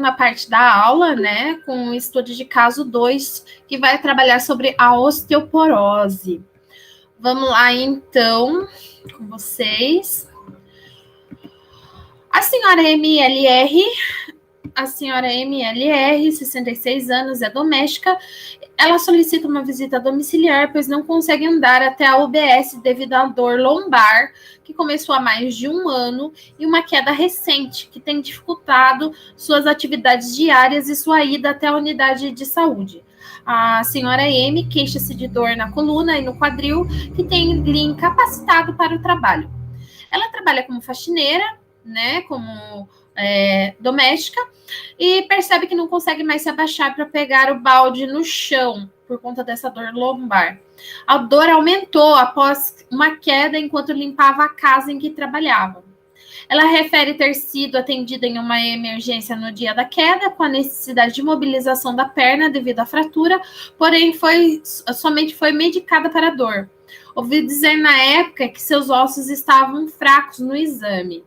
na parte da aula, né, com o estudo de caso 2, que vai trabalhar sobre a osteoporose. Vamos lá, então, com vocês. A senhora MLR, 66 anos, é doméstica. Ela solicita uma visita domiciliar, pois não consegue andar até a UBS devido à dor lombar, que começou há mais de um ano, e uma queda recente, que tem dificultado suas atividades diárias e sua ida até a unidade de saúde. A senhora M queixa-se de dor na coluna e no quadril, que tem lhe incapacitado para o trabalho. Ela trabalha como faxineira, né, como doméstica, e percebe que não consegue mais se abaixar para pegar o balde no chão por conta dessa dor lombar. A dor aumentou após uma queda enquanto limpava a casa em que trabalhava. Ela refere ter sido atendida em uma emergência no dia da queda, com a necessidade de mobilização da perna devido à fratura, porém somente foi medicada para a dor. Ouvi dizer na época que seus ossos estavam fracos no exame.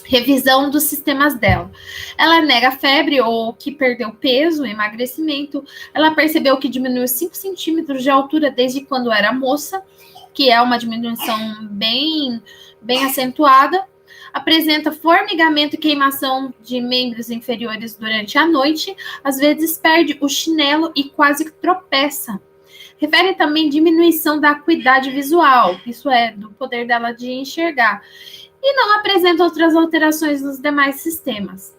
Revisão dos sistemas dela. Ela nega febre ou que perdeu peso, emagrecimento. Ela percebeu que diminuiu 5 centímetros de altura desde quando era moça, que é uma diminuição bem acentuada. Apresenta formigamento e queimação de membros inferiores durante a noite. Às vezes perde o chinelo e quase tropeça. Refere também diminuição da acuidade visual, isso é, do poder dela de enxergar. E não apresenta outras alterações nos demais sistemas.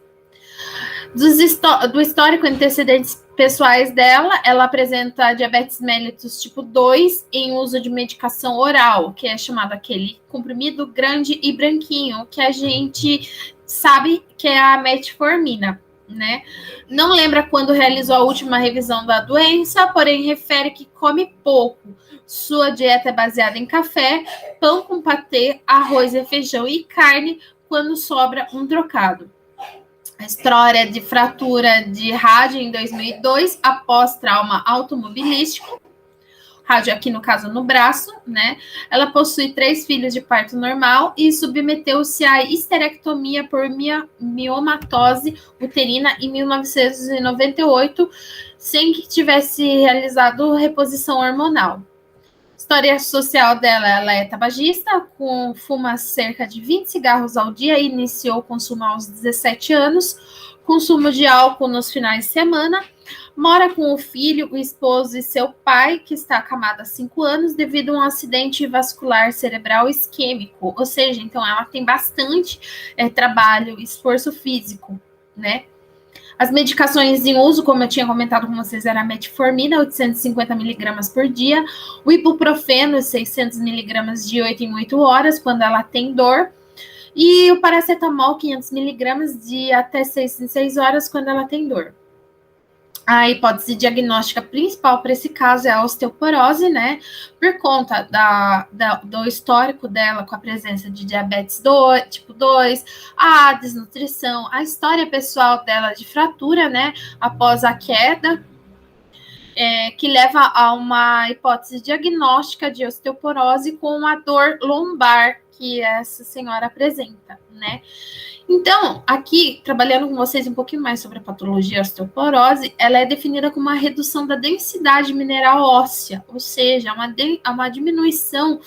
Do histórico antecedentes pessoais dela, ela apresenta diabetes mellitus tipo 2 em uso de medicação oral, que é chamado aquele comprimido grande e branquinho, que a gente sabe que é a metformina, né? Não lembra quando realizou a última revisão da doença, porém refere que come pouco. Sua dieta é baseada em café, pão com patê, arroz e feijão e carne, quando sobra um trocado. A história de fratura de rádio em 2002, após trauma automobilístico. Rádio aqui, no caso, no braço, né? Ela possui 3 filhos de parto normal e submeteu-se à histerectomia por miomatose uterina em 1998, sem que tivesse realizado reposição hormonal. História social dela, ela é tabagista, fuma cerca de 20 cigarros ao dia e iniciou o consumo aos 17 anos, consumo de álcool nos finais de semana, mora com o filho, o esposo e seu pai, que está acamado há 5 anos, devido a um acidente vascular cerebral isquêmico, ou seja, então ela tem bastante trabalho, esforço físico, né? As medicações em uso, como eu tinha comentado com vocês, era a metformina, 850 miligramas por dia, o ibuprofeno, 600 miligramas de 8 em 8 horas, quando ela tem dor, e o paracetamol, 500 miligramas de até 6 em 6 horas, quando ela tem dor. A hipótese diagnóstica principal para esse caso é a osteoporose, né? Por conta do histórico dela com a presença de diabetes tipo 2, a desnutrição, a história pessoal dela de fratura, né? Após a queda, que leva a uma hipótese diagnóstica de osteoporose com a dor lombar que essa senhora apresenta, né? Então, aqui, trabalhando com vocês um pouquinho mais sobre a patologia osteoporose, ela é definida como uma redução da densidade mineral óssea, ou seja, uma diminuição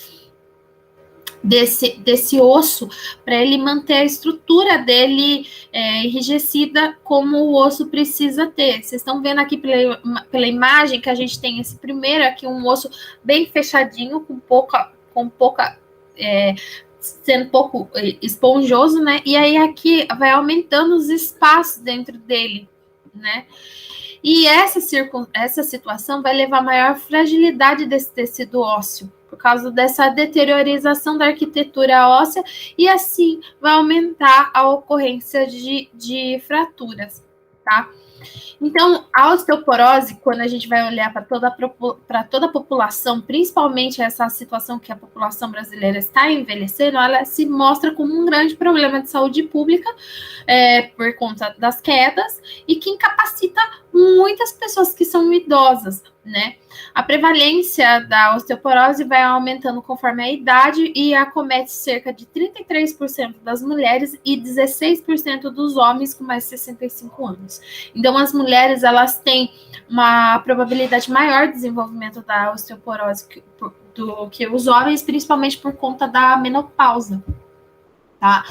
desse osso para ele manter a estrutura dele enrijecida como o osso precisa ter. Vocês estão vendo aqui pela imagem que a gente tem esse primeiro aqui, um osso bem fechadinho, com pouca sendo pouco esponjoso, né? E aí aqui vai aumentando os espaços dentro dele, né? E essa situação vai levar a maior fragilidade desse tecido ósseo, por causa dessa deteriorização da arquitetura óssea, e assim vai aumentar a ocorrência de fraturas, tá? Então, a osteoporose, quando a gente vai olhar para toda a população, principalmente essa situação que a população brasileira está envelhecendo, ela se mostra como um grande problema de saúde pública por conta das quedas e que incapacita muitas pessoas que são idosas, né? A prevalência da osteoporose vai aumentando conforme a idade e acomete cerca de 33% das mulheres e 16% dos homens com mais de 65 anos. Então, as mulheres, elas têm uma probabilidade maior de desenvolvimento da osteoporose do que os homens, principalmente por conta da menopausa. Tá?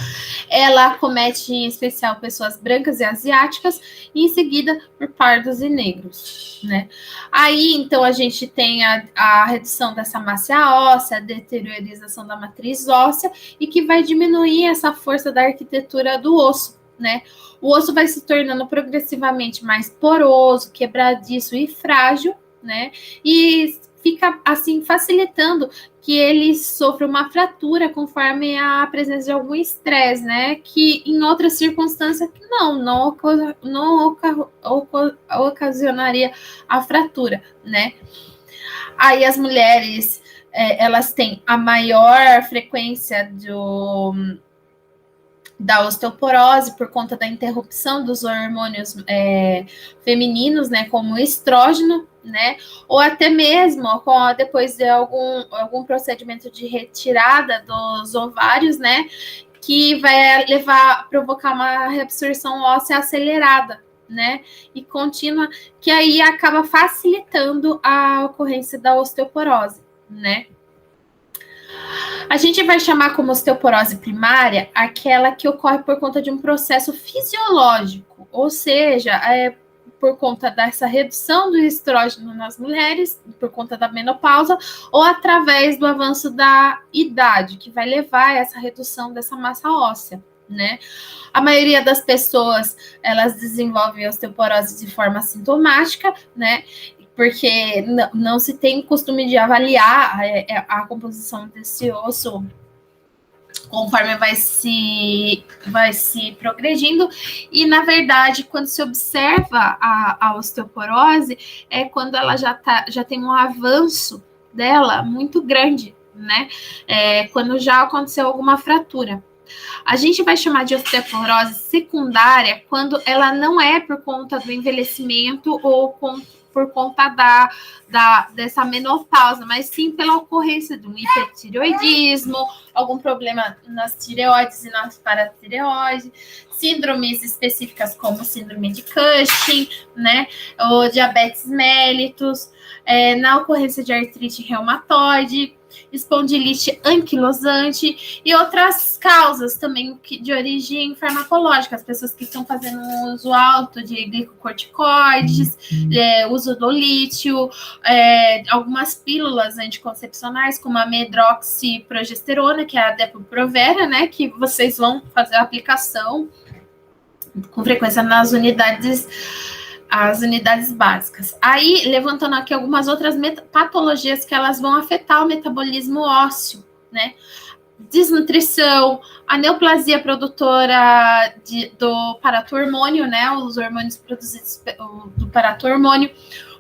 Ela acomete em especial pessoas brancas e asiáticas, e em seguida por pardos e negros, né? Aí, então, a gente tem a redução dessa massa óssea, a deteriorização da matriz óssea, e que vai diminuir essa força da arquitetura do osso, né? O osso vai se tornando progressivamente mais poroso, quebradiço e frágil, né? E fica, assim, facilitando que ele sofre uma fratura conforme a presença de algum estresse, né? Que em outras circunstâncias não ocasionaria a fratura, né? Aí as mulheres, elas têm a maior frequência da osteoporose por conta da interrupção dos hormônios femininos, né, como o estrógeno, né, ou até mesmo depois de algum procedimento de retirada dos ovários, né, que vai provocar uma reabsorção óssea acelerada, né, e contínua, que aí acaba facilitando a ocorrência da osteoporose, né. A gente vai chamar como osteoporose primária aquela que ocorre por conta de um processo fisiológico, ou seja, por conta dessa redução do estrógeno nas mulheres, por conta da menopausa, ou através do avanço da idade, que vai levar a essa redução dessa massa óssea, né? A maioria das pessoas, elas desenvolvem osteoporose de forma sintomática, né? Porque não se tem costume de avaliar a composição desse osso conforme vai se progredindo, e na verdade, quando se observa a osteoporose, é quando ela já tem um avanço dela muito grande, né? Quando já aconteceu alguma fratura. A gente vai chamar de osteoporose secundária quando ela não é por conta do envelhecimento ou por conta dessa menopausa, mas sim pela ocorrência de um hipertireoidismo, algum problema nas tireoides e nas paratireoides, síndromes específicas como síndrome de Cushing, né, ou diabetes mellitus, na ocorrência de artrite reumatoide, espondilite anquilosante e outras causas também de origem farmacológica, as pessoas que estão fazendo um uso alto de glicocorticoides, uso do lítio, algumas pílulas anticoncepcionais, como a medroxiprogesterona, que é a Depo-Provera, né, que vocês vão fazer a aplicação com frequência nas unidades básicas. Aí, levantando aqui algumas outras patologias que elas vão afetar o metabolismo ósseo, né? Desnutrição, a neoplasia produtora do paratormônio, né? Os hormônios produzidos do paratormônio,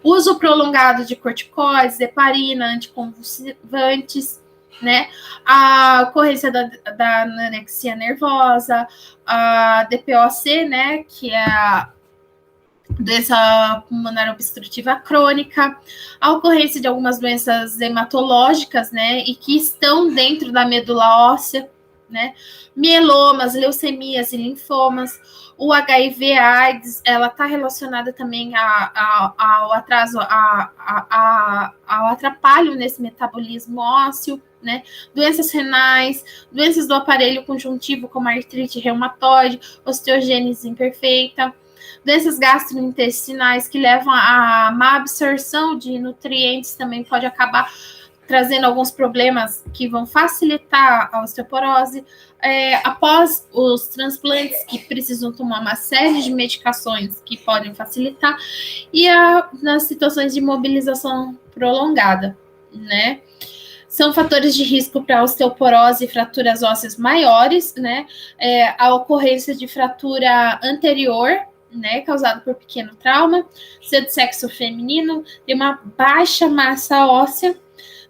uso prolongado de corticoides, heparina, anticonvulsivantes, né? A ocorrência da anorexia nervosa, a DPOC, né? Que é a doença pulmonar obstrutiva crônica, a ocorrência de algumas doenças hematológicas, né, e que estão dentro da medula óssea, né, mielomas, leucemias e linfomas, o HIV/AIDS, ela está relacionada também ao atraso, ao atrapalho nesse metabolismo ósseo, né, doenças renais, doenças do aparelho conjuntivo, como artrite reumatoide, osteogênese imperfeita, doenças gastrointestinais que levam a má absorção de nutrientes, também pode acabar trazendo alguns problemas que vão facilitar a osteoporose. Após os transplantes, que precisam tomar uma série de medicações que podem facilitar, e nas situações de imobilização prolongada, né? São fatores de risco para osteoporose e fraturas ósseas maiores, né? A ocorrência de fratura anterior, né, causado por pequeno trauma, ser do sexo feminino, tem uma baixa massa óssea,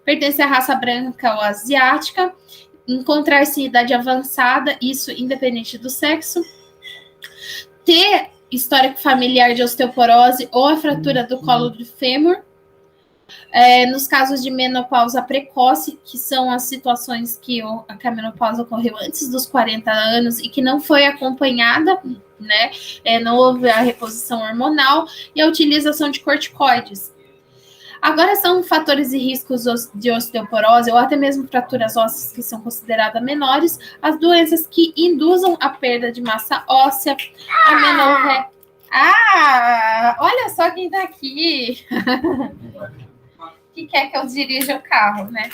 pertence à raça branca ou asiática, encontrar-se em idade avançada, isso independente do sexo, ter histórico familiar de osteoporose ou a fratura do colo do fêmur, Nos casos de menopausa precoce, que são as situações que a menopausa ocorreu antes dos 40 anos e que não foi acompanhada, né? Não houve a reposição hormonal e a utilização de corticoides. Agora, são fatores e riscos de osteoporose ou até mesmo fraturas ósseas que são consideradas menores, as doenças que induzam a perda de massa óssea, a menorreia. Olha só quem tá aqui. Que quer que eu dirija o carro, né?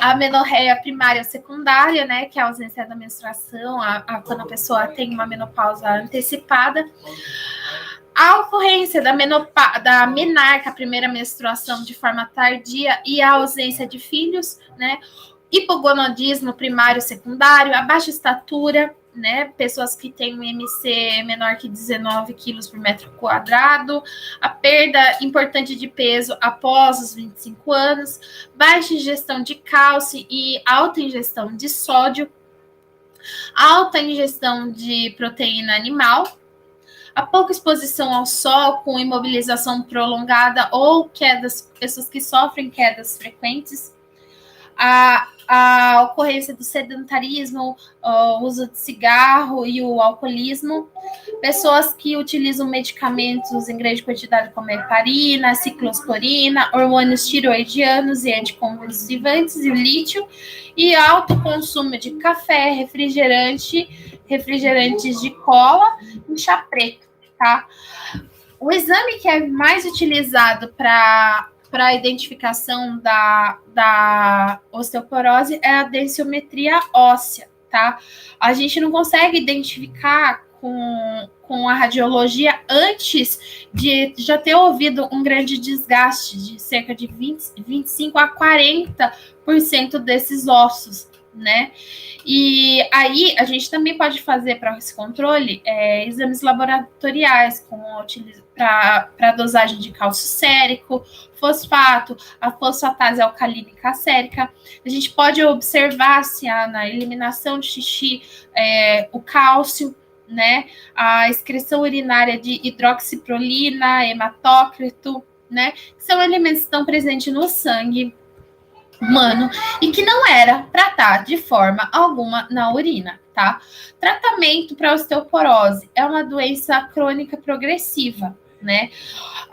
A menorreia primária ou secundária, né? Que é a ausência da menstruação, quando a pessoa tem uma menopausa antecipada. A ocorrência da menarca, a primeira menstruação de forma tardia e a ausência de filhos, né? Hipogonadismo primário e secundário, a baixa estatura, né? Pessoas que têm um IMC menor que 19 quilos por metro quadrado, a perda importante de peso após os 25 anos, baixa ingestão de cálcio e alta ingestão de sódio, alta ingestão de proteína animal, a pouca exposição ao sol com imobilização prolongada ou quedas, pessoas que sofrem quedas frequentes, a ocorrência do sedentarismo, o uso de cigarro e o alcoolismo, pessoas que utilizam medicamentos em grande quantidade como heparina, ciclosporina, hormônios tiroidianos e anticonvulsivantes e o lítio, e alto consumo de café, refrigerantes de cola e chá preto, tá? O exame que é mais utilizado para a identificação da osteoporose é a densiometria óssea, tá? A gente não consegue identificar com a radiologia antes de já ter ouvido um grande desgaste de cerca de 25 a 40% desses ossos, né? E aí a gente também pode fazer para esse controle exames laboratoriais para dosagem de cálcio sérico, fosfato, a fosfatase alcalínica sérica. A gente pode observar se há na eliminação de xixi o cálcio, né? A excreção urinária de hidroxiprolina, hematócrito, né? Que são elementos que estão presentes no sangue humano e que não era para estar de forma alguma na urina, tá? Tratamento para osteoporose é uma doença crônica progressiva, né?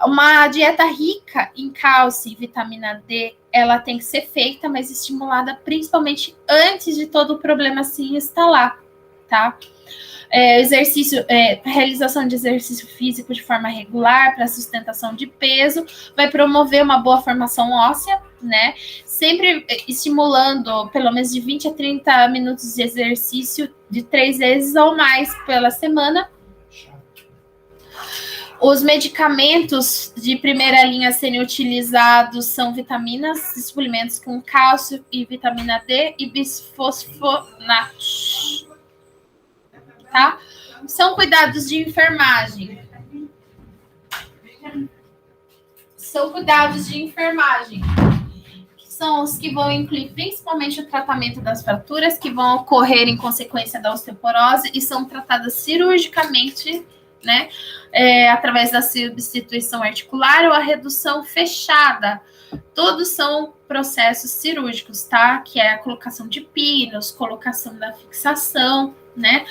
Uma dieta rica em cálcio e vitamina D, ela tem que ser feita, mas estimulada principalmente antes de todo o problema se instalar, tá? Realização de exercício físico de forma regular para sustentação de peso, vai promover uma boa formação óssea, né? Sempre estimulando pelo menos de 20 a 30 minutos de exercício de 3 vezes ou mais pela semana. Os medicamentos de primeira linha a serem utilizados são vitaminas e suplementos com cálcio e vitamina D e bisfosfonato. Tá? São cuidados de enfermagem. Que são os que vão incluir principalmente o tratamento das fraturas que vão ocorrer em consequência da osteoporose e são tratadas cirurgicamente, né? Através da substituição articular ou a redução fechada. Todos são processos cirúrgicos, tá? Que é a colocação de pinos, colocação da fixação, né?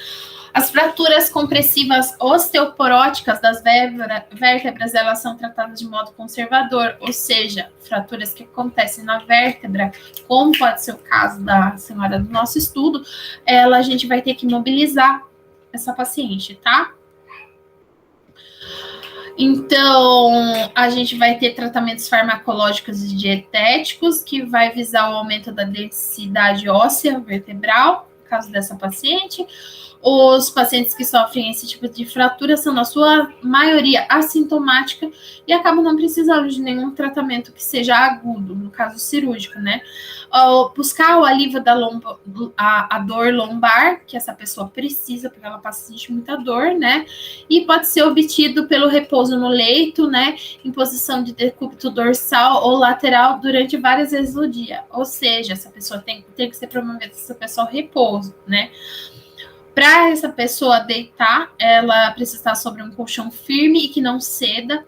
As fraturas compressivas osteoporóticas das vértebras, elas são tratadas de modo conservador, ou seja, fraturas que acontecem na vértebra, como pode ser o caso da senhora do nosso estudo, a gente vai ter que mobilizar essa paciente, tá? Então, a gente vai ter tratamentos farmacológicos e dietéticos, que vai visar o aumento da densidade óssea vertebral, no caso dessa paciente. Os pacientes que sofrem esse tipo de fratura são, na sua maioria, assintomática e acabam não precisando de nenhum tratamento que seja agudo, no caso cirúrgico, né? Buscar o alívio da a dor lombar, que essa pessoa precisa, porque ela passa a sentir muita dor, né? E pode ser obtido pelo repouso no leito, né? Em posição de decúbito dorsal ou lateral durante várias vezes no dia. Ou seja, essa pessoa tem que ser promovida essa pessoa repouso, né? Para essa pessoa deitar, ela precisa estar sobre um colchão firme e que não ceda.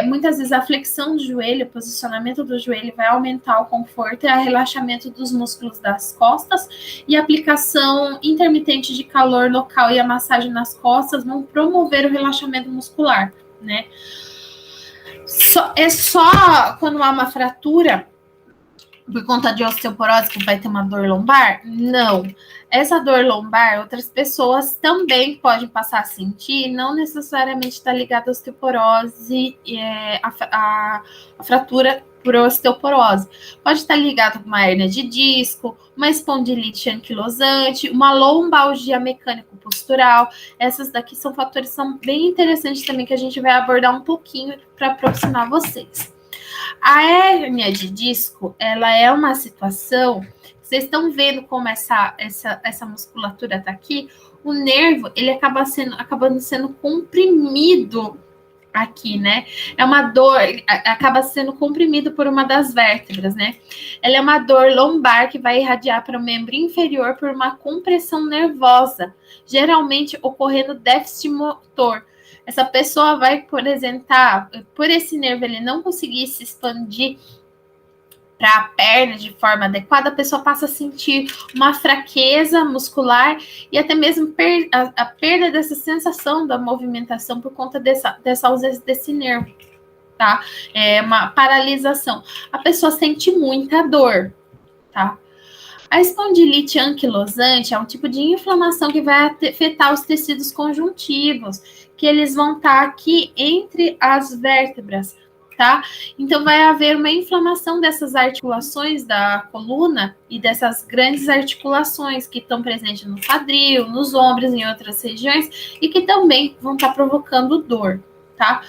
Muitas vezes a flexão do joelho, o posicionamento do joelho vai aumentar o conforto e o relaxamento dos músculos das costas, e a aplicação intermitente de calor local e a massagem nas costas vão promover o relaxamento muscular, né? É só quando há uma fratura por conta de osteoporose que vai ter uma dor lombar? Não. Essa dor lombar, outras pessoas também podem passar a sentir, não necessariamente está ligada à osteoporose, a fratura por osteoporose. Pode estar ligado com uma hérnia de disco, uma espondilite anquilosante, uma lombalgia mecânico-postural. Essas daqui são fatores que são bem interessantes também, que a gente vai abordar um pouquinho para aproximar vocês. A hérnia de disco, ela é uma situação, vocês estão vendo como essa musculatura está aqui, o nervo, ele acabando sendo comprimido aqui, né? É uma dor, acaba sendo comprimido por uma das vértebras, né? Ela é uma dor lombar que vai irradiar para o membro inferior por uma compressão nervosa, geralmente ocorrendo déficit motor. Essa pessoa vai apresentar, por esse nervo ele não conseguir se expandir para a perna de forma adequada, a pessoa passa a sentir uma fraqueza muscular e até mesmo a perda dessa sensação da movimentação por conta dessa ausência desse nervo, tá? É uma paralisação. A pessoa sente muita dor, tá? A espondilite anquilosante é um tipo de inflamação que vai afetar os tecidos conjuntivos, que eles vão estar aqui entre as vértebras, tá? Então, vai haver uma inflamação dessas articulações da coluna e dessas grandes articulações que estão presentes no quadril, nos ombros, em outras regiões, e que também vão estar provocando dor, tá?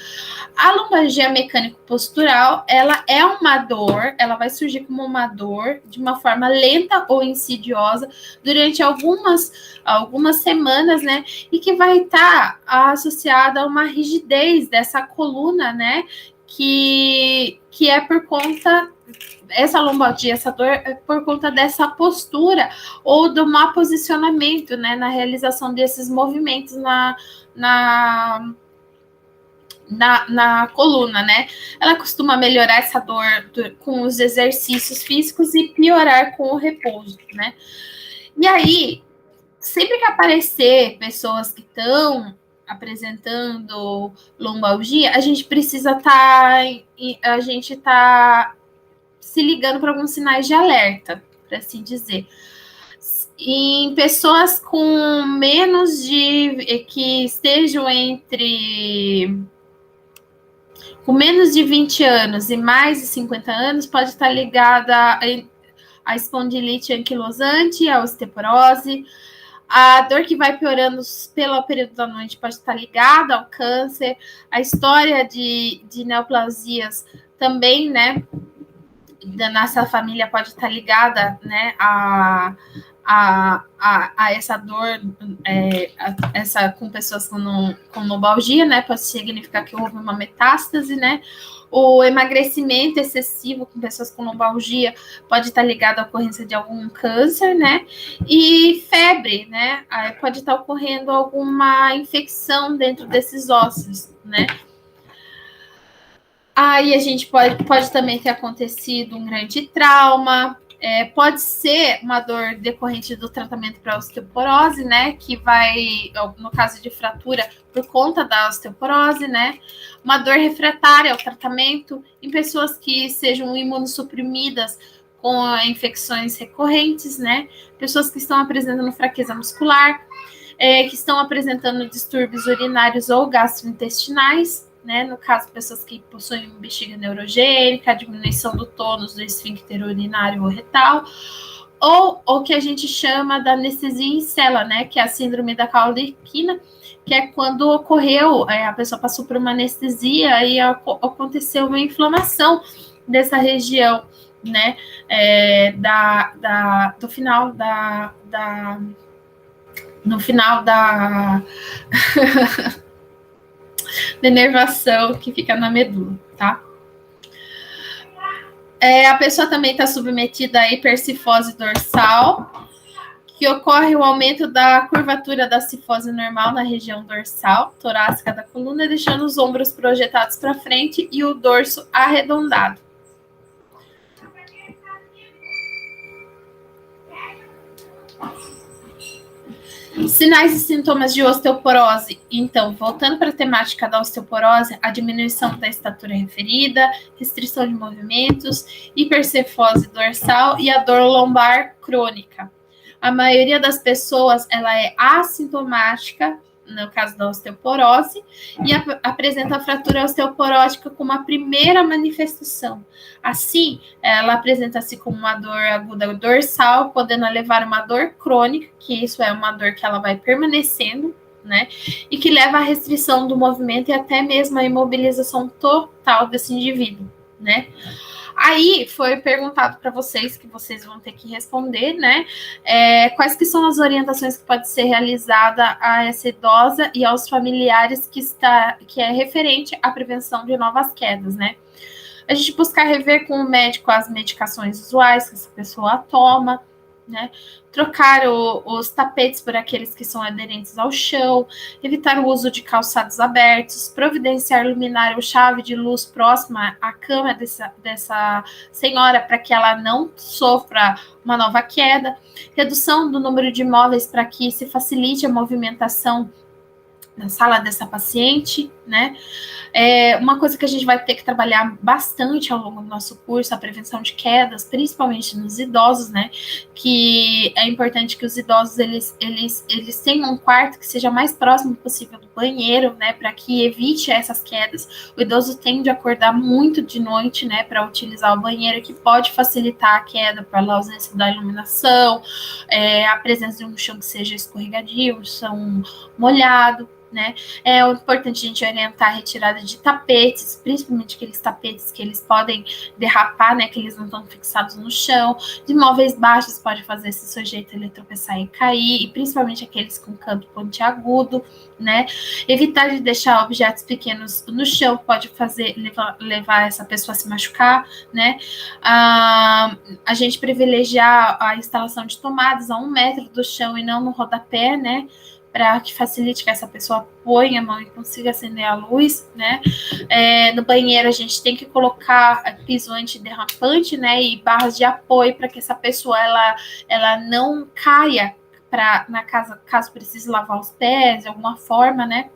A lombalgia mecânico-postural, ela é uma dor, ela vai surgir como uma dor de uma forma lenta ou insidiosa durante algumas semanas, né? E que vai estar associada a uma rigidez dessa coluna, né? Que é por conta, essa lombalgia, essa dor, é por conta dessa postura ou do mau posicionamento, né? Na realização desses movimentos na coluna, né? Ela costuma melhorar essa dor com os exercícios físicos e piorar com o repouso, né? E aí, sempre que aparecer pessoas que estão apresentando lombalgia, a gente precisa estar se ligando para alguns sinais de alerta, para assim dizer. Em pessoas com menos que estejam com menos de 20 anos e mais de 50 anos, pode estar ligada a espondilite anquilosante, a osteoporose. A dor que vai piorando pelo período da noite pode estar ligada ao câncer. A história de neoplasias também, né, nessa família pode estar ligada, né, a essa dor, essa com pessoas com lombalgia, né, pode significar que houve uma metástase, né. O emagrecimento excessivo com pessoas com lombalgia pode estar ligado à ocorrência de algum câncer, né? E febre, né? Pode estar ocorrendo alguma infecção dentro desses ossos, né? Aí a gente pode também ter acontecido um grande trauma, pode ser uma dor decorrente do tratamento para osteoporose, né? Que vai, no caso de fratura, por conta da osteoporose, né? Uma dor refratária ao tratamento em pessoas que sejam imunossuprimidas com infecções recorrentes, né? Pessoas que estão apresentando fraqueza muscular, que estão apresentando distúrbios urinários ou gastrointestinais, né? No caso, pessoas que possuem bexiga neurogênica, diminuição do tônus do esfíncter urinário ou retal, ou o que a gente chama da anestesia em cela, né? Que é a síndrome da Caldequina, que é quando ocorreu, a pessoa passou por uma anestesia e aconteceu uma inflamação dessa região, né? Do final no final da denervação que fica na medula, tá? A pessoa também está submetida a hipercifose dorsal, que ocorre o aumento da curvatura da cifose normal na região dorsal, torácica da coluna, deixando os ombros projetados para frente e o dorso arredondado. Sinais e sintomas de osteoporose. Então, voltando para a temática da osteoporose, a diminuição da estatura referida, restrição de movimentos, hipercefose dorsal e a dor lombar crônica. A maioria das pessoas, ela é assintomática, no caso da osteoporose, e apresenta a fratura osteoporótica como a primeira manifestação. Assim, ela apresenta-se como uma dor aguda dorsal, podendo levar a uma dor crônica, que isso é uma dor que ela vai permanecendo, né? E que leva à restrição do movimento e até mesmo à imobilização total desse indivíduo, né? Aí foi perguntado para vocês, que vocês vão ter que responder, né? Quais que são as orientações que pode ser realizada a essa idosa e aos familiares que é referente à prevenção de novas quedas, né? A gente buscar rever com o médico as medicações usuais que essa pessoa toma, né? Trocar os tapetes por aqueles que são aderentes ao chão, evitar o uso de calçados abertos, providenciar luminária ou chave de luz próxima à cama dessa senhora para que ela não sofra uma nova queda, redução do número de móveis para que se facilite a movimentação na sala dessa paciente, né? Uma coisa que a gente vai ter que trabalhar bastante ao longo do nosso curso, a prevenção de quedas, principalmente nos idosos, né? Que é importante que os idosos, eles tenham um quarto que seja mais próximo possível do banheiro, né? Para que evite essas quedas. O idoso tende a acordar muito de noite, né? Para utilizar o banheiro, que pode facilitar a queda pela ausência da iluminação, a presença de um chão que seja escorregadio, um chão molhado, né? É importante a gente orientar a retirada de tapetes, principalmente aqueles tapetes que eles podem derrapar, né? Que eles não estão fixados no chão. De móveis baixos pode fazer esse sujeito ele tropeçar e cair, e principalmente aqueles com canto pontiagudo, né? Evitar de deixar objetos pequenos no chão pode levar essa pessoa a se machucar, né? A gente privilegiar a instalação de tomadas a 1 metro do chão e não no rodapé, né? Para que facilite que essa pessoa ponha a mão e consiga acender a luz, né? No banheiro a gente tem que colocar piso antiderrapante, né? E barras de apoio para que essa pessoa ela não caia na casa, caso precise lavar os pés de alguma forma, né?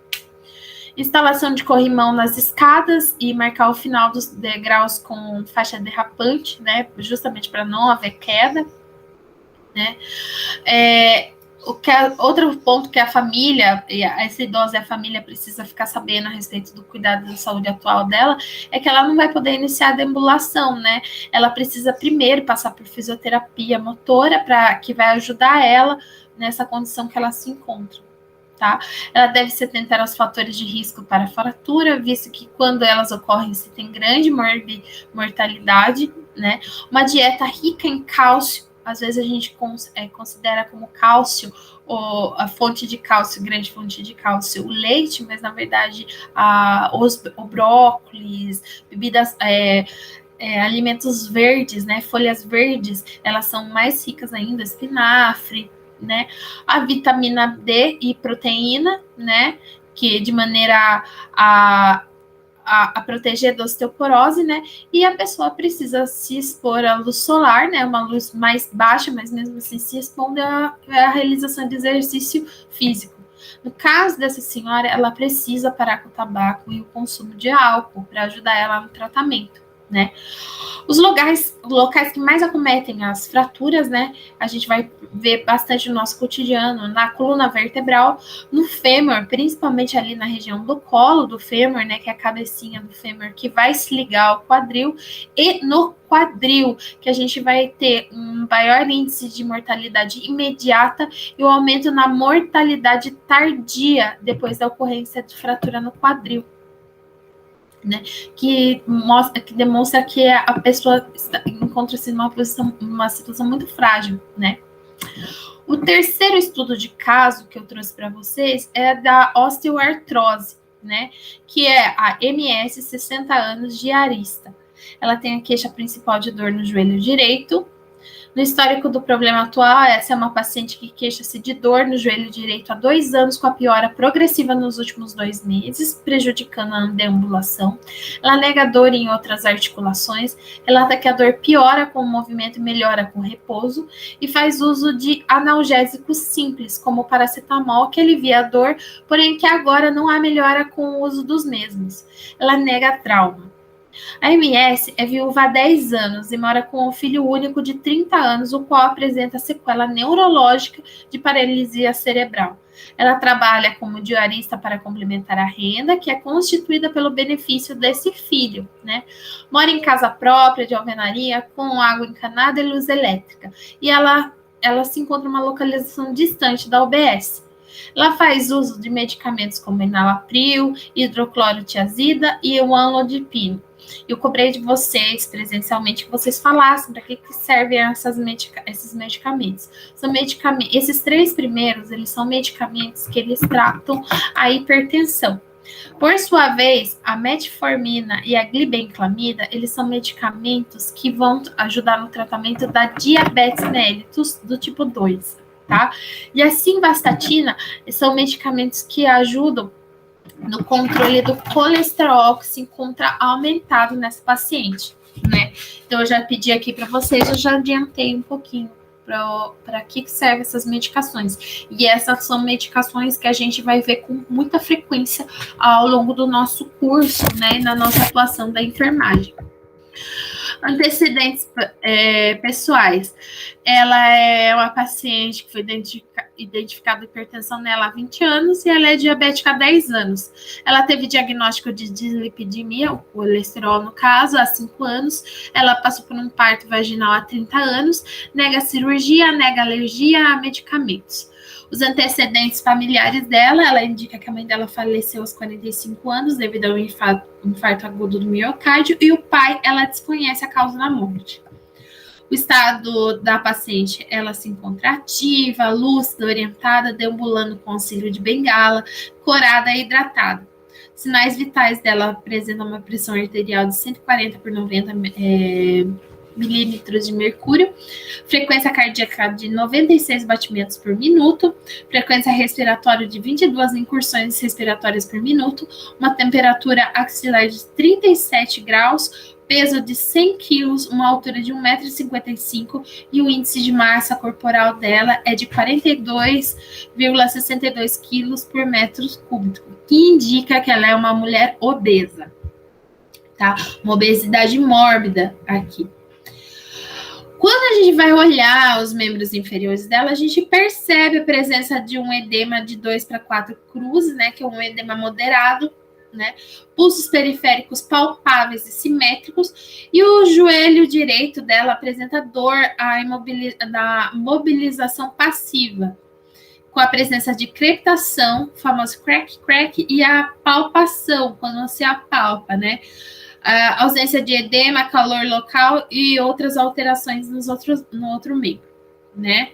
Instalação de corrimão nas escadas e marcar o final dos degraus com faixa derrapante, né? Justamente para não haver queda, né? Outro ponto que a família, essa idosa e a família precisa ficar sabendo a respeito do cuidado da saúde atual dela, é que ela não vai poder iniciar a deambulação, né? Ela precisa primeiro passar por fisioterapia motora, que vai ajudar ela nessa condição que ela se encontra, tá? Ela deve se atentar aos fatores de risco para fratura, visto que quando elas ocorrem se tem grande mortalidade, né? Uma dieta rica em cálcio. Às vezes a gente considera como cálcio, a fonte de cálcio, grande fonte de cálcio, o leite, mas na verdade o brócolis, bebidas, alimentos verdes, né, folhas verdes, elas são mais ricas ainda, espinafre, né, a vitamina D e proteína, né, que de maneira a proteger da osteoporose, né? E a pessoa precisa se expor à luz solar, né? Uma luz mais baixa, mas mesmo assim se expondo à realização de exercício físico. No caso dessa senhora, ela precisa parar com o tabaco e o consumo de álcool para ajudar ela no tratamento, né? Os locais que mais acometem as fraturas, né? A gente vai ver bastante no nosso cotidiano, na coluna vertebral, no fêmur, principalmente ali na região do colo do fêmur, né? Que é a cabecinha do fêmur que vai se ligar ao quadril, e no quadril, que a gente vai ter um maior índice de mortalidade imediata e um aumento na mortalidade tardia depois da ocorrência de fratura no quadril. Né, que demonstra que a pessoa encontra-se numa situação muito frágil, né? O terceiro estudo de caso que eu trouxe para vocês é da osteoartrose, né? Que é a MS 60 anos diarista. Ela tem a queixa principal de dor no joelho direito, No histórico do problema atual, essa é uma paciente que queixa-se de dor no joelho direito há 2 anos, com a piora progressiva nos últimos 2 meses, prejudicando a deambulação. Ela nega dor em outras articulações, relata que a dor piora com o movimento e melhora com o repouso, e faz uso de analgésicos simples, como o paracetamol, que alivia a dor, porém que agora não há melhora com o uso dos mesmos. Ela nega trauma. A MS é viúva há 10 anos e mora com um filho único de 30 anos, o qual apresenta sequela neurológica de paralisia cerebral. Ela trabalha como diarista para complementar a renda, que é constituída pelo benefício desse filho, né? Mora em casa própria de alvenaria, com água encanada e luz elétrica. E ela se encontra em uma localização distante da UBS. Ela faz uso de medicamentos como enalapril, hidroclorotiazida e o amlodipino. Eu cobrei de vocês presencialmente que vocês falassem para que servem esses medicamentos. Esses 3 primeiros, eles são medicamentos que eles tratam a hipertensão. Por sua vez, a metformina e a glibenclamida, eles são medicamentos que vão ajudar no tratamento da diabetes mellitus do tipo 2, tá? E a simvastatina são medicamentos que ajudam no controle do colesterol que se encontra aumentado nessa paciente, né? Então, eu já pedi aqui para vocês, eu já adiantei um pouquinho para que servem essas medicações. E essas são medicações que a gente vai ver com muita frequência ao longo do nosso curso, né? Na nossa atuação da enfermagem. Antecedentes pessoais. Ela é uma paciente que foi identificada hipertensão nela há 20 anos e ela é diabética há 10 anos. Ela teve diagnóstico de dislipidemia, o colesterol no caso, há 5 anos. Ela passou por um parto vaginal há 30 anos, nega cirurgia, nega alergia a medicamentos. Os antecedentes familiares dela, ela indica que a mãe dela faleceu aos 45 anos devido a um infarto agudo do miocárdio, e o pai, ela desconhece a causa da morte. O estado da paciente, ela se encontra ativa, lúcida, orientada, deambulando com auxílio de bengala, corada e hidratada. Sinais vitais dela apresentam uma pressão arterial de 140 por 90 milímetros de mercúrio, frequência cardíaca de 96 batimentos por minuto, frequência respiratória de 22 incursões respiratórias por minuto, uma temperatura axilar de 37 graus, peso de 100 quilos, uma altura de 1,55 m e o índice de massa corporal dela é de 42,62 quilos por metro cúbico, que indica que ela é uma mulher obesa, tá? Uma obesidade mórbida aqui. Quando a gente vai olhar os membros inferiores dela, a gente percebe a presença de um edema de 2 para 4 cruzes, né, que é um edema moderado, né, pulsos periféricos palpáveis e simétricos, e o joelho direito dela apresenta dor da mobilização passiva, com a presença de crepitação, o famoso crack, e a palpação, quando se apalpa, né, a ausência de edema, calor local e outras alterações no outro membro, né?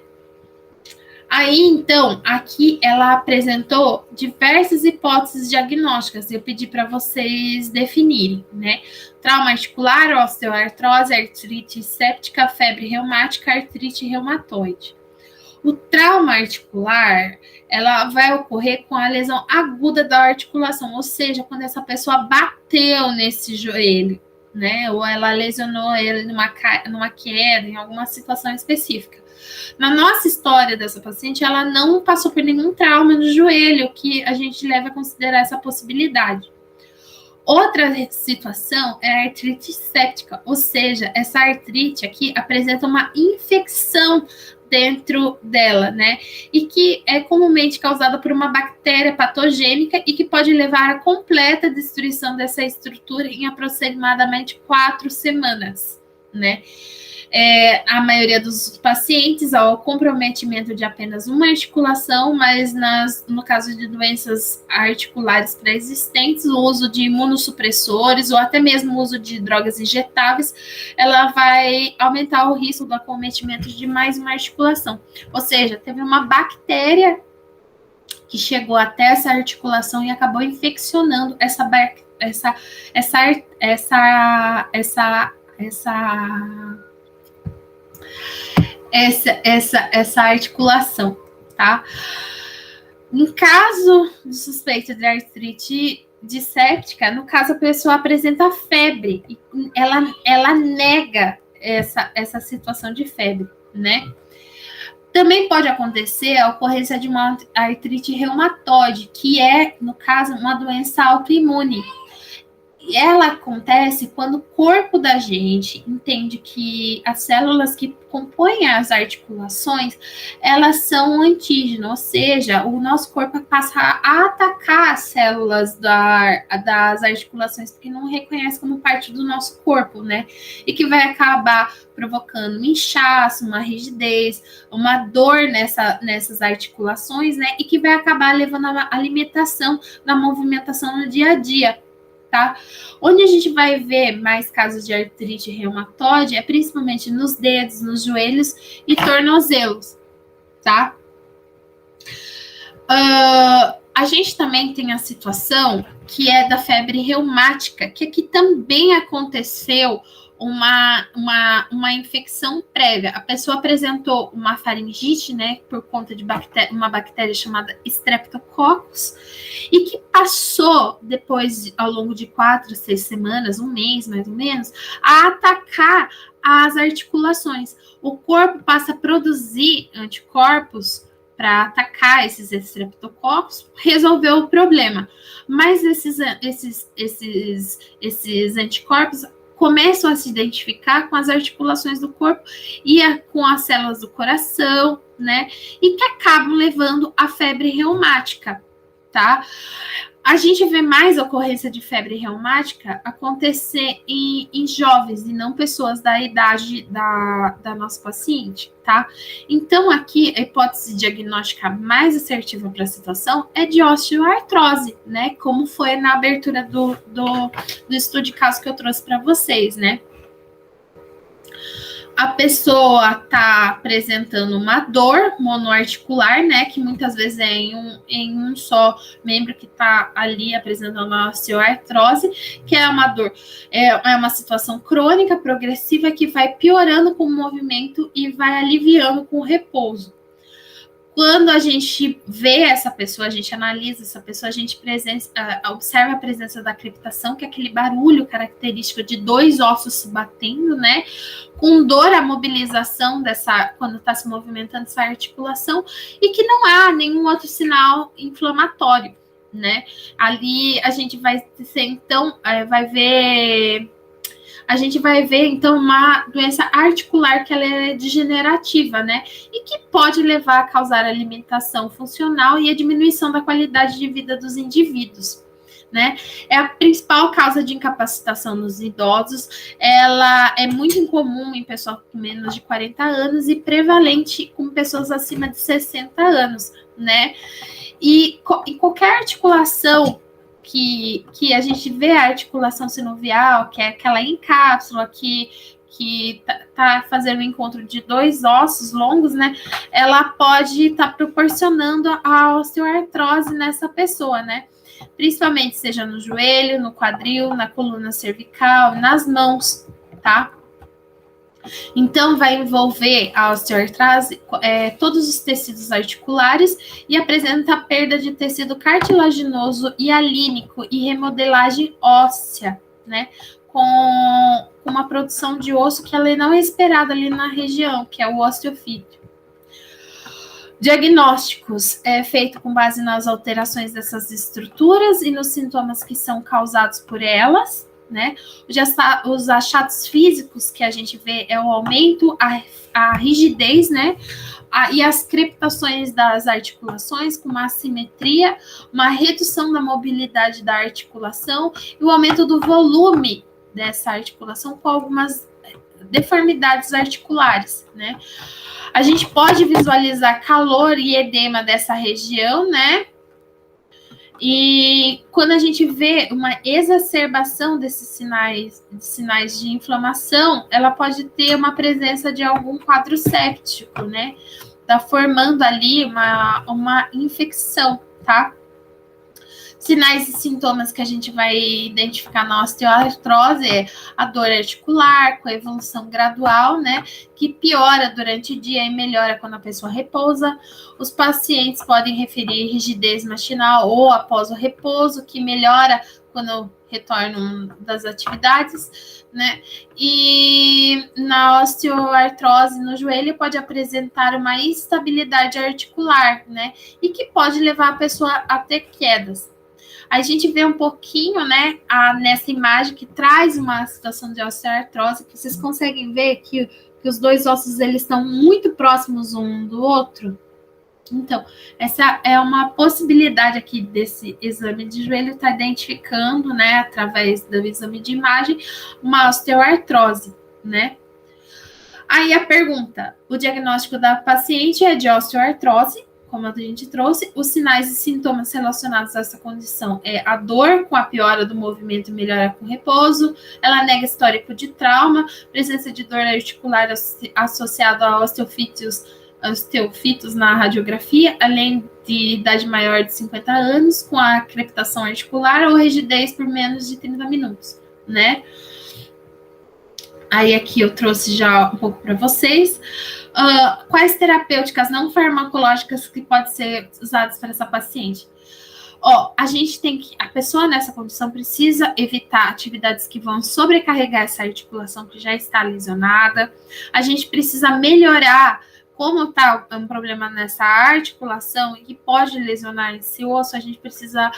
Aí, então, aqui ela apresentou diversas hipóteses diagnósticas. Eu pedi para vocês definirem, né? Trauma articular, osteoartrose, artrite séptica, febre reumática, artrite reumatoide. O trauma articular, ela vai ocorrer com a lesão aguda da articulação, ou seja, quando essa pessoa bateu nesse joelho, né? Ou ela lesionou ele numa queda, em alguma situação específica. Na nossa história dessa paciente, ela não passou por nenhum trauma no joelho, que a gente leva a considerar essa possibilidade. Outra situação é a artrite séptica, ou seja, essa artrite aqui apresenta uma infecção dentro dela, né? E que é comumente causada por uma bactéria patogênica e que pode levar à completa destruição dessa estrutura em aproximadamente 4 semanas, né? A maioria dos pacientes ao comprometimento de apenas uma articulação, mas no caso de doenças articulares pré-existentes, o uso de imunossupressores ou até mesmo o uso de drogas injetáveis, ela vai aumentar o risco do acometimento de mais uma articulação. Ou seja, teve uma bactéria que chegou até essa articulação e acabou infeccionando essa essa articulação, tá? No caso de suspeita de artrite disséptica, no caso a pessoa apresenta febre, e ela nega essa situação de febre, né? Também pode acontecer a ocorrência de uma artrite reumatoide, que é, no caso, uma doença autoimune. Ela acontece quando o corpo da gente entende que as células que compõem as articulações, elas são antígenas, ou seja, o nosso corpo passa a atacar as células das articulações, porque não reconhece como parte do nosso corpo, né? E que vai acabar provocando um inchaço, uma rigidez, uma dor nessas articulações, né? E que vai acabar levando a limitação da movimentação no dia a dia. Tá? Onde a gente vai ver mais casos de artrite reumatoide é principalmente nos dedos, nos joelhos e tornozelos, tá? A gente também tem a situação que é da febre reumática, que aqui também aconteceu uma infecção prévia. A pessoa apresentou uma faringite, né, por conta de uma bactéria chamada Streptococcus, e que passou depois, ao longo de 4, 6 semanas, um mês mais ou menos, a atacar as articulações. O corpo passa a produzir anticorpos para atacar esses estreptococcus, resolveu o problema. Mas esses anticorpos começam a se identificar com as articulações do corpo e com as células do coração, né? E que acabam levando à febre reumática, tá? A gente vê mais ocorrência de febre reumática acontecer em jovens e não pessoas da idade da nossa paciente, tá? Então, aqui, a hipótese diagnóstica mais assertiva para a situação é de osteoartrose, né? Como foi na abertura do estudo de caso que eu trouxe para vocês, né? A pessoa está apresentando uma dor monoarticular, né, que muitas vezes é em um só membro que está ali apresentando a osteoartrose, que é uma dor, é uma situação crônica, progressiva, que vai piorando com o movimento e vai aliviando com o repouso. Quando a gente vê essa pessoa, a gente analisa essa pessoa, a gente observa a presença da crepitação, que é aquele barulho característico de dois ossos se batendo, né? Com dor a mobilização quando está se movimentando essa articulação, e que não há nenhum outro sinal inflamatório, né? Ali a gente vai ver, então, uma doença articular que ela é degenerativa, né? E que pode levar a causar a limitação funcional e a diminuição da qualidade de vida dos indivíduos, né? É a principal causa de incapacitação nos idosos. Ela é muito incomum em pessoas com menos de 40 anos e prevalente com pessoas acima de 60 anos, né? E em qualquer articulação que a gente vê, a articulação sinovial, que é aquela em cápsula que tá fazendo o encontro de dois ossos longos, né? Ela pode estar proporcionando a osteoartrose nessa pessoa, né? Principalmente seja no joelho, no quadril, na coluna cervical, nas mãos, tá? Então, vai envolver a osteoartrose todos os tecidos articulares e apresenta perda de tecido cartilaginoso e alínico e remodelagem óssea, né? Com uma produção de osso que ela não é esperada ali na região, que é o osteofítio. Diagnósticos é feito com base nas alterações dessas estruturas e nos sintomas que são causados por elas, né? Os achados físicos que a gente vê é o aumento, a rigidez, né? E as crepitações das articulações com uma assimetria, uma redução da mobilidade da articulação e o aumento do volume dessa articulação com algumas deformidades articulares, né? A gente pode visualizar calor e edema dessa região, né? E quando a gente vê uma exacerbação desses sinais de inflamação, ela pode ter uma presença de algum quadro séptico, né? Tá formando ali uma infecção, tá? Sinais e sintomas que a gente vai identificar na osteoartrose é a dor articular, com evolução gradual, né? Que piora durante o dia e melhora quando a pessoa repousa. Os pacientes podem referir rigidez matinal ou após o repouso, que melhora quando retornam das atividades, né? E na osteoartrose no joelho pode apresentar uma instabilidade articular, né? E que pode levar a pessoa a ter quedas. A gente vê um pouquinho, né, nessa imagem que traz uma situação de osteoartrose, que vocês conseguem ver que os dois ossos eles estão muito próximos um do outro. Então, essa é uma possibilidade aqui desse exame de joelho estar identificando, né, através do exame de imagem, uma osteoartrose, né? Aí a pergunta, o diagnóstico da paciente é de osteoartrose, como a gente trouxe, os sinais e sintomas relacionados a essa condição é a dor com a piora do movimento e melhora com repouso, ela nega histórico de trauma, presença de dor articular associada a osteofitos na radiografia, além de idade maior de 50 anos, com a crepitação articular ou rigidez por menos de 30 minutos, né? Aí aqui eu trouxe já um pouco para vocês. Quais terapêuticas não farmacológicas que podem ser usadas para essa paciente? A gente tem que, a pessoa nessa condição precisa evitar atividades que vão sobrecarregar essa articulação que já está lesionada. A gente precisa melhorar como está um problema nessa articulação e que pode lesionar esse osso, a gente precisa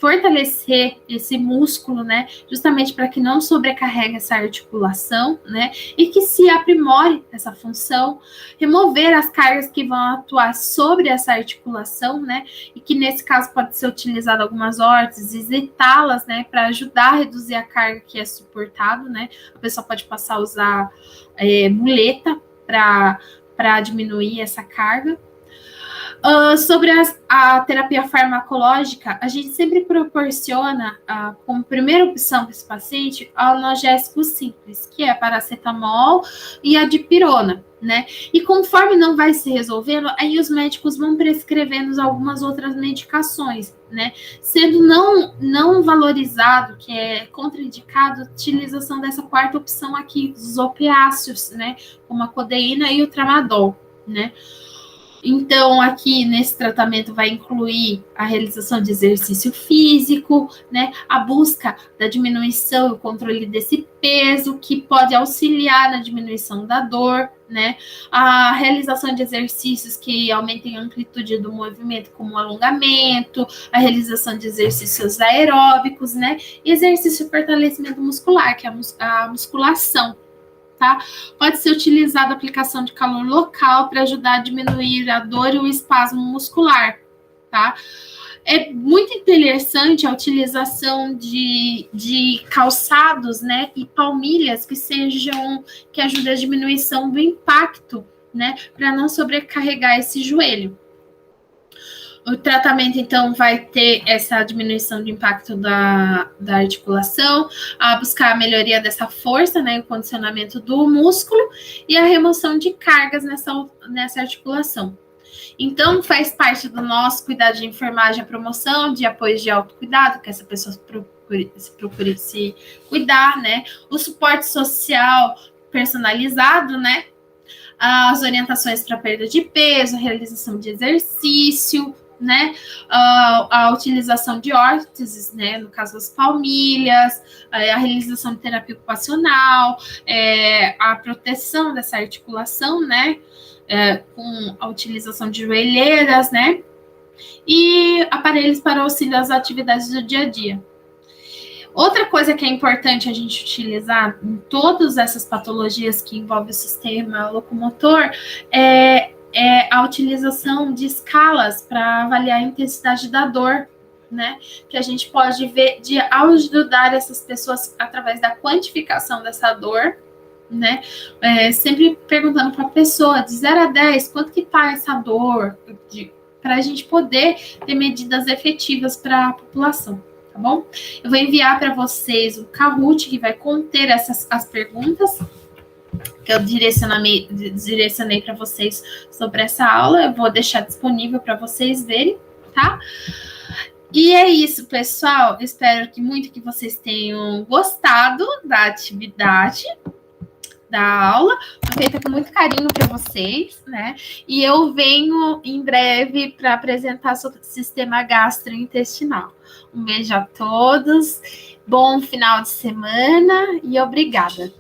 fortalecer esse músculo, né, justamente para que não sobrecarregue essa articulação, né, e que se aprimore essa função, remover as cargas que vão atuar sobre essa articulação, né, e que nesse caso pode ser utilizado algumas órteses, isentá-las, né, para ajudar a reduzir a carga que é suportado, né, a pessoa pode passar a usar muleta para diminuir essa carga. Sobre a terapia farmacológica, a gente sempre proporciona, como primeira opção para esse paciente, analgésico simples, que é paracetamol e a dipirona, né? E conforme não vai se resolvendo, aí os médicos vão prescrevendo algumas outras medicações, né? Sendo não valorizado, que é contraindicado, a utilização dessa quarta opção aqui, dos opiáceos, né? Como a codeína e o tramadol, né? Então, aqui nesse tratamento vai incluir a realização de exercício físico, né? A busca da diminuição e o controle desse peso, que pode auxiliar na diminuição da dor, né? A realização de exercícios que aumentem a amplitude do movimento, como o alongamento, a realização de exercícios aeróbicos, né? E exercício de fortalecimento muscular, que é a musculação. Tá? Pode ser utilizada a aplicação de calor local para ajudar a diminuir a dor e o espasmo muscular, tá? É muito interessante a utilização de calçados, né, e palmilhas que ajudem a diminuição do impacto, né, para não sobrecarregar esse joelho. O tratamento, então, vai ter essa diminuição de impacto da articulação, a buscar a melhoria dessa força, né, o condicionamento do músculo e a remoção de cargas nessa articulação. Então, faz parte do nosso cuidado de enfermagem, a promoção de apoio de autocuidado, que essa pessoa procure se cuidar, né, o suporte social personalizado, né, as orientações para perda de peso, a realização de exercício, né, a utilização de órteses, né, no caso das palmilhas, a realização de terapia ocupacional, a proteção dessa articulação, né, com a utilização de joelheiras, né, e aparelhos para auxílio às atividades do dia a dia. Outra coisa que é importante a gente utilizar em todas essas patologias que envolvem o sistema locomotor é a utilização de escalas para avaliar a intensidade da dor, né? Que a gente pode ver de ajudar essas pessoas através da quantificação dessa dor, né? Sempre perguntando para a pessoa, de 0 a 10, quanto que tá essa dor? Para a gente poder ter medidas efetivas para a população. Tá bom? Eu vou enviar para vocês o Kahoot, que vai conter as perguntas que eu direcionei para vocês sobre essa aula. Eu vou deixar disponível para vocês verem, tá? E é isso, pessoal. Espero que muito que vocês tenham gostado da atividade da aula. Foi feita com muito carinho para vocês, né? E eu venho em breve para apresentar sobre o sistema gastrointestinal. Um beijo a todos, bom final de semana e obrigada.